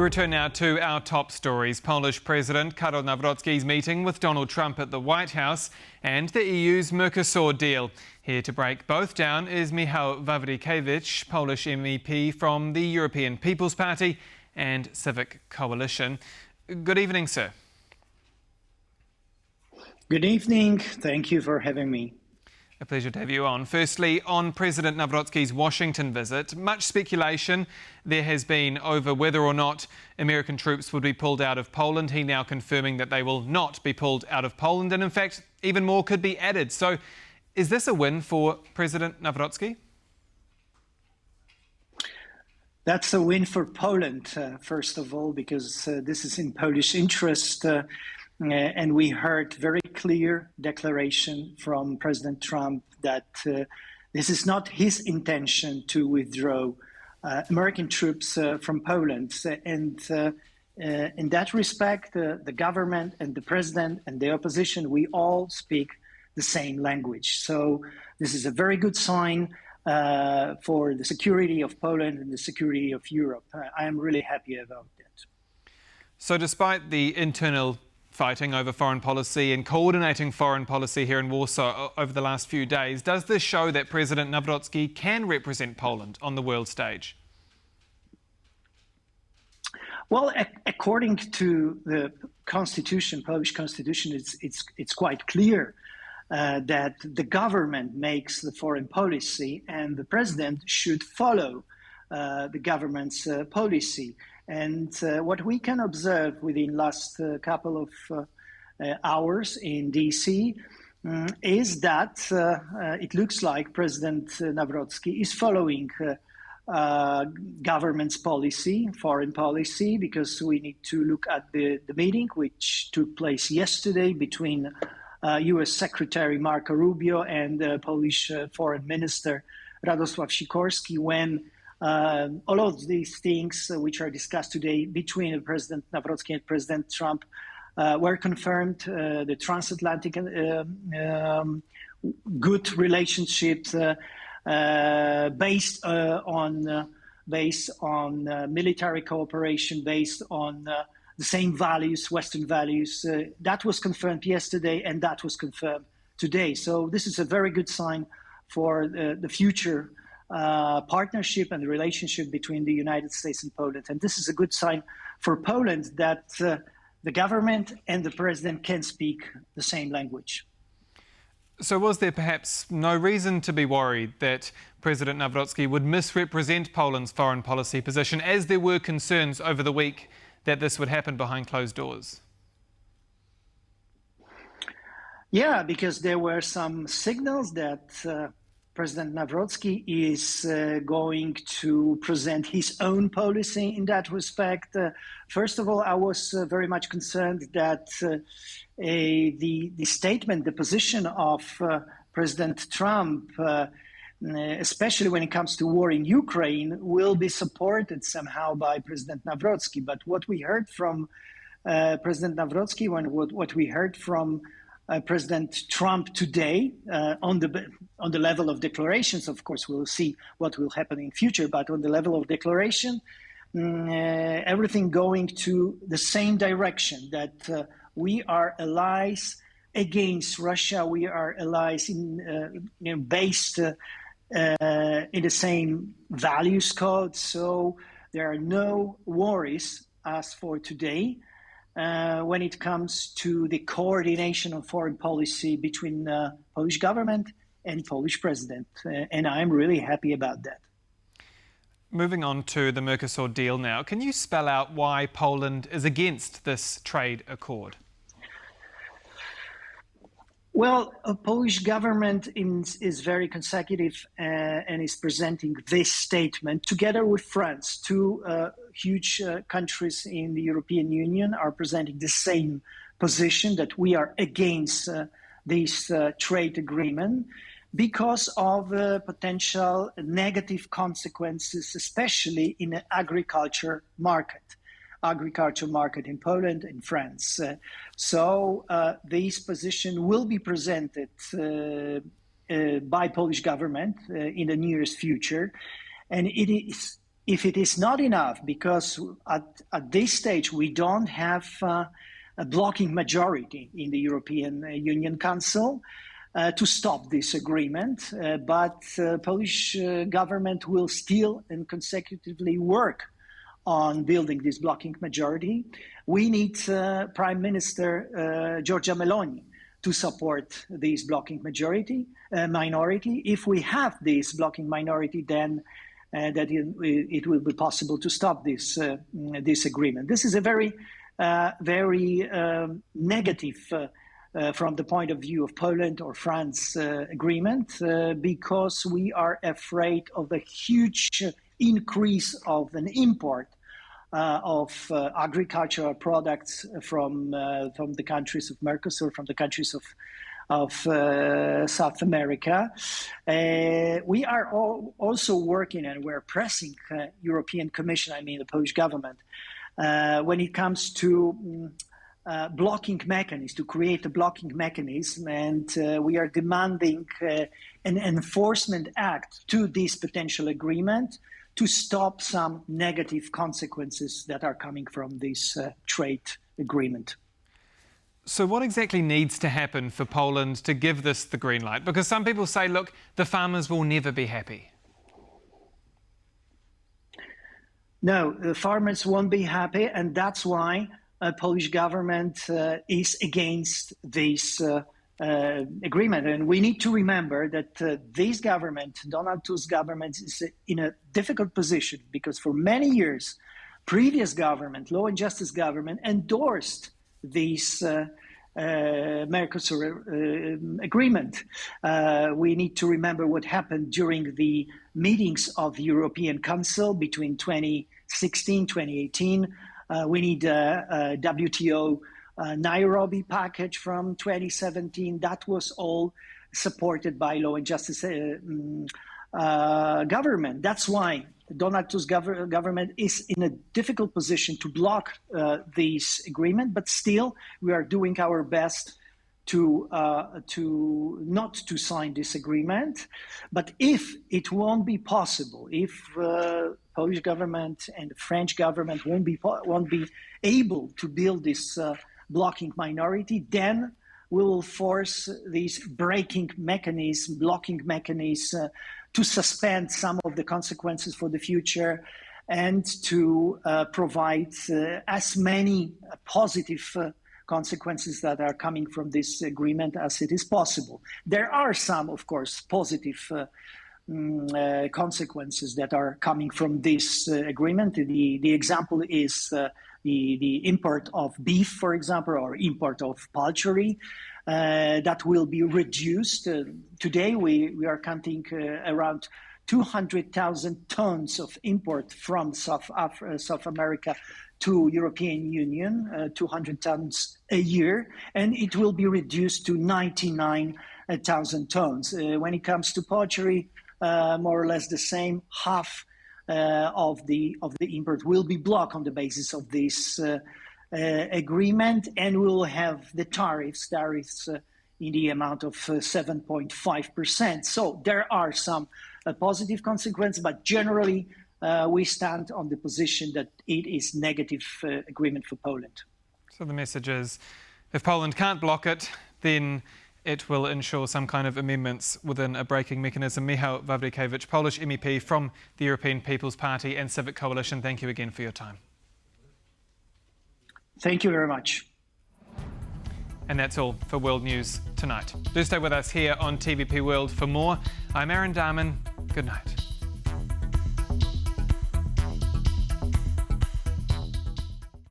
return now to our top stories. Polish President Karol Nawrocki's meeting with Donald Trump at the White House and the EU's Mercosur deal. Here to break both down is Michał Wawrykiewicz, Polish MEP from the European People's Party and Civic Coalition. Good evening, sir. Good evening. Thank you for having me. A pleasure to have you on. Firstly, on President Navroski's Washington visit, much speculation there has been over whether or not American troops would be pulled out of Poland. He now confirming that they will not be pulled out of Poland, and in fact, even more could be added. So, is this a win for President Nawrocki? That's a win for Poland, first of all, because this is in Polish interest. And we heard very clear declaration from President Trump that this is not his intention to withdraw American troops from Poland. And in that respect, the government and the president and the opposition, we all speak the same language. So this is a very good sign for the security of Poland and the security of Europe. I am really happy about that. So despite the internal fighting over foreign policy and coordinating foreign policy here in Warsaw over the last few days, does this show that President Nawrocki can represent Poland on the world stage? Well, according to the Constitution, Polish Constitution, it's quite clear that the government makes the foreign policy and the president should follow the government's policy. And what we can observe within last couple of hours in DC is that it looks like President Nawrocki is following government's policy, foreign policy, because we need to look at the meeting which took place yesterday between U.S. Secretary Marco Rubio and Polish Foreign Minister Radosław Sikorski, when all of these things which are discussed today between President Nawrocki and President Trump were confirmed. The transatlantic good relationships based on military cooperation, based on the same values, Western values. That was confirmed yesterday, and that was confirmed today. So this is a very good sign for the future partnership and relationship between the United States and Poland. And this is a good sign for Poland that the government and the president can speak the same language. So was there perhaps no reason to be worried that President Nawrocki would misrepresent Poland's foreign policy position, as there were concerns over the week that this would happen behind closed doors? Yeah, because there were some signals that President Nawrocki is going to present his own policy in that respect. First of all, I was very much concerned that the statement, the position of President Trump, especially when it comes to war in Ukraine, will be supported somehow by President Nawrocki. But what we heard from President Nawrocki, what we heard from President Trump today on the level of declarations, of course, we'll see what will happen in future, but on the level of declaration, everything going to the same direction, that we are allies against Russia. We are allies based in the same values code. So there are no worries as for today. When it comes to the coordination of foreign policy between Polish government and Polish president. And I'm really happy about that. Moving on to the Mercosur deal now, can you spell out why Poland is against this trade accord? Well, the Polish government is very consecutive and is presenting this statement together with France. Two huge countries in the European Union are presenting the same position, that we are against this trade agreement because of potential negative consequences, especially in the agriculture market in Poland and France. So this position will be presented by Polish government in the nearest future. And it if it is not enough, because at this stage we don't have a blocking majority in the European Union Council to stop this agreement, but Polish government will still and consecutively work on building this blocking majority. We need Prime Minister Giorgia Meloni to support this blocking minority. If we have this blocking minority, then it will be possible to stop this agreement. This is a very negative from the point of view of Poland or France agreement, because we are afraid of a huge increase of an import of agricultural products from the countries of Mercosur, from the countries of South America. We are also working, and we're pressing European Commission, I mean the Polish government, when it comes to blocking mechanisms, to create a blocking mechanism, and we are demanding an enforcement act to this potential agreement to stop some negative consequences that are coming from this trade agreement. So what exactly needs to happen for Poland to give this the green light? Because some people say, look, the farmers will never be happy. No, the farmers won't be happy, and that's why the Polish government is against this agreement. And we need to remember that this government, Donald Tusk's government, is in a difficult position because for many years, previous government, Law and Justice government, endorsed this Mercosur agreement. We need to remember what happened during the meetings of the European Council between 2016, 2018. We need a WTO Nairobi package from 2017. That was all supported by Law and Justice government. That's why Donald Tusk's government is in a difficult position to block this agreement, but still we are doing our best to not to sign this agreement. But if it won't be possible, if Polish government and the French government won't be able to build this blocking minority, then we will force these blocking mechanism to suspend some of the consequences for the future and to provide as many positive consequences that are coming from this agreement as it is possible. There are some, of course, positive consequences that are coming from this agreement. The example is the import of beef, for example, or import of poultry. That will be reduced. Today, we are counting around 200,000 tons of import from South America to European Union, 200 tons a year, and it will be reduced to 99,000 tons. When it comes to poultry, more or less the same. Half of the import will be blocked on the basis of this agreement, and we will have the tariffs in the amount of 7.5%. So there are some positive consequences, but generally we stand on the position that it is negative agreement for Poland. So the message is, if Poland can't block it, then it will ensure some kind of amendments within a braking mechanism. Michał Wawrykiewicz, Polish MEP from the European People's Party and Civic Coalition, thank you again for your time. Thank you very much. And that's all for World News tonight. Do stay with us here on TVP World for more. I'm Aaron Darman. Good night.